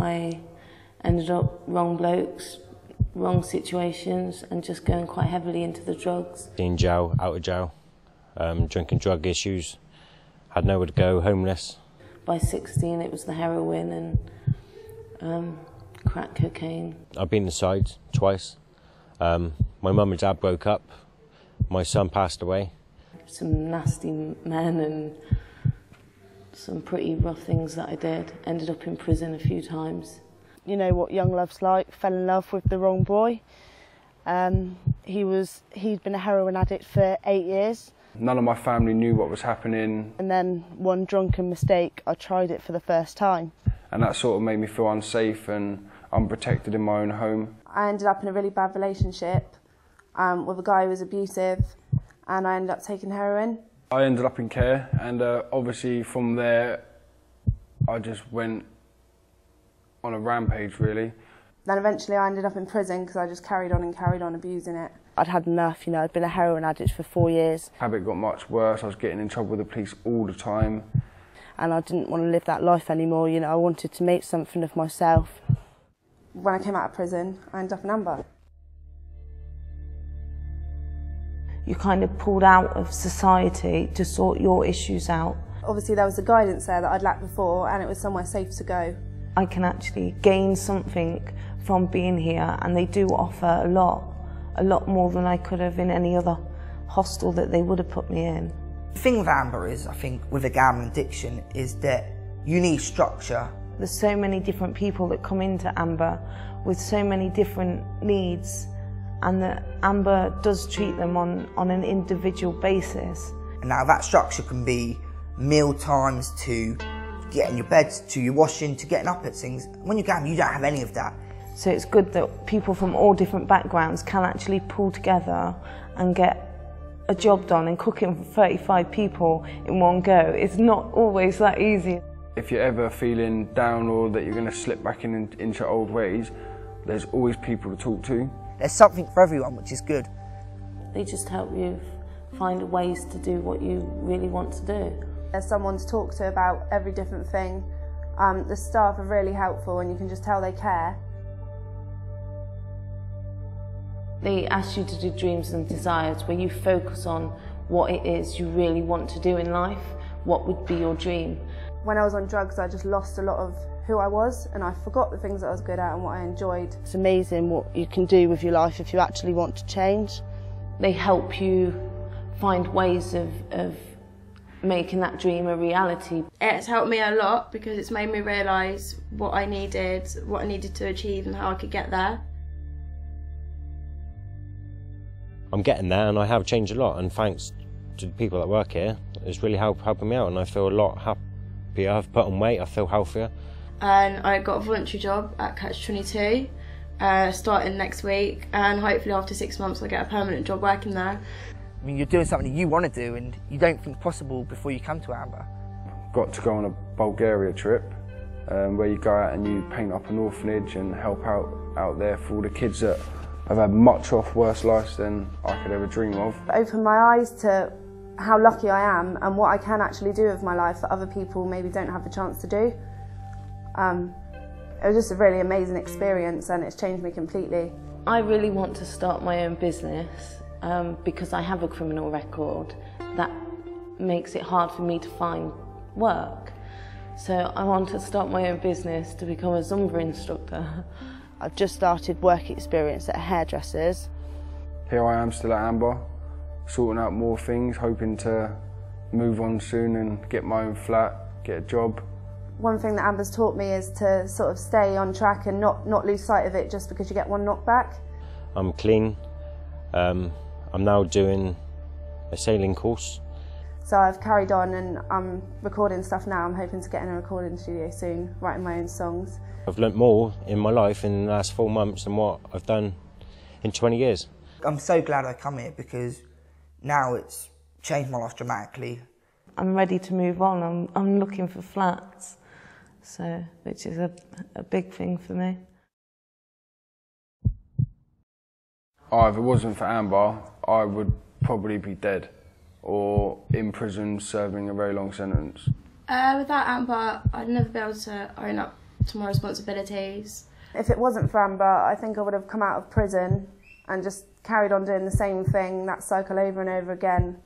I ended up wrong blokes, wrong situations, and just going quite heavily into the drugs. In jail, out of jail, drinking drug issues, had nowhere to go, homeless. By 16 it was the heroin and crack cocaine. I've been inside twice. My mum and dad broke up. My son passed away. Some nasty men and some pretty rough things that I did. Ended up in prison a few times. You know what young love's like, fell in love with the wrong boy. He'd been a heroin addict for 8 years. None of my family knew what was happening. And then one drunken mistake, I tried it for the first time. And that sort of made me feel unsafe and unprotected in my own home. I ended up in a really bad relationship with a guy who was abusive, and I ended up taking heroin. I ended up in care, and obviously from there I just went on a rampage, really. Then eventually I ended up in prison because I just carried on abusing it. I'd had enough, you know, I'd been a heroin addict for 4 years. Habit got much worse, I was getting in trouble with the police all the time. And I didn't want to live that life anymore, you know, I wanted to make something of myself. When I came out of prison, I ended up in Amber. You kind of pulled out of society to sort your issues out. Obviously there was a guidance there that I'd lacked before, and it was somewhere safe to go. I can actually gain something from being here, and they do offer a lot more than I could have in any other hostel that they would have put me in. The thing with Amber is, I think, with a gambling addiction, is that you need structure. There's so many different people that come into Amber with so many different needs, and that Amber does treat them on an individual basis. And now that structure can be meal times to getting your bed, to your washing, to getting up at things. When you gamble, you don't have any of that. So it's good that people from all different backgrounds can actually pull together and get a job done, and cooking for 35 people in one go. It's not always that easy. If you're ever feeling down or that you're going to slip back into old ways, there's always people to talk to. There's something for everyone, which is good. They just help you find ways to do what you really want to do. There's someone to talk to about every different thing. The staff are really helpful, and you can just tell they care. They ask you to do dreams and desires, where you focus on what it is you really want to do in life. What would be your dream? When I was on drugs, I just lost a lot of who I was, and I forgot the things that I was good at and what I enjoyed. It's amazing what you can do with your life if you actually want to change. They help you find ways of making that dream a reality. It's helped me a lot because it's made me realise what I needed to achieve and how I could get there. I'm getting there, and I have changed a lot, and thanks to the people that work here, it's really helping me out, and I feel a lot happier. I've put on weight, I feel healthier. And I got a voluntary job at Catch 22, starting next week, and hopefully after 6 months I'll get a permanent job working there. I mean, you're doing something you want to do and you don't think possible before you come to Amber. Got to go on a Bulgaria trip where you go out and you paint up an orphanage and help out there for all the kids that have had much worse lives than I could ever dream of. It opened my eyes to how lucky I am and what I can actually do with my life that other people maybe don't have the chance to do. It was just a really amazing experience, and it's changed me completely. I really want to start my own business because I have a criminal record that makes it hard for me to find work. So I want to start my own business to become a Zumba instructor. I've just started work experience at a hairdresser's. Here I am still at Amber, sorting out more things, hoping to move on soon and get my own flat, get a job. One thing that Amber's taught me is to sort of stay on track and not lose sight of it just because you get one knockback. I'm clean. I'm now doing a sailing course. So I've carried on and I'm recording stuff now. I'm hoping to get in a recording studio soon, writing my own songs. I've learnt more in my life in the last 4 months than what I've done in 20 years. I'm so glad I come here because now it's changed my life dramatically. I'm ready to move on. I'm looking for flats, so which is a big thing for me. If it wasn't for Amber, I would probably be dead or in prison serving a very long sentence. Without Amber, I'd never be able to own up to my responsibilities. If it wasn't for Amber, I think I would have come out of prison and just carried on doing the same thing, that cycle over and over again.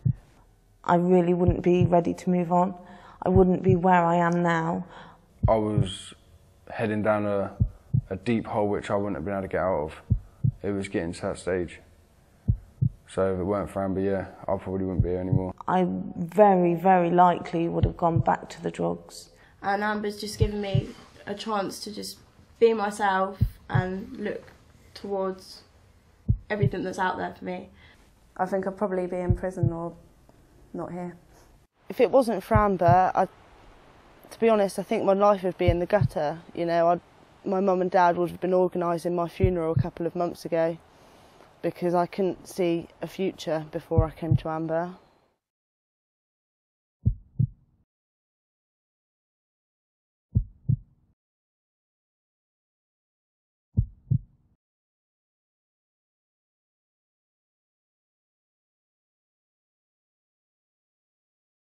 I really wouldn't be ready to move on. I wouldn't be where I am now. I was heading down a deep hole which I wouldn't have been able to get out of. It was getting to that stage. So if it weren't for Amber, yeah, I probably wouldn't be here anymore. I very, very likely would have gone back to the drugs. And Amber's just given me a chance to just be myself and look towards everything that's out there for me. I think I'd probably be in prison or not here. If it wasn't for Amber, to be honest, I think my life would be in the gutter. You know, my mum and dad would have been organising my funeral a couple of months ago because I couldn't see a future before I came to Amber.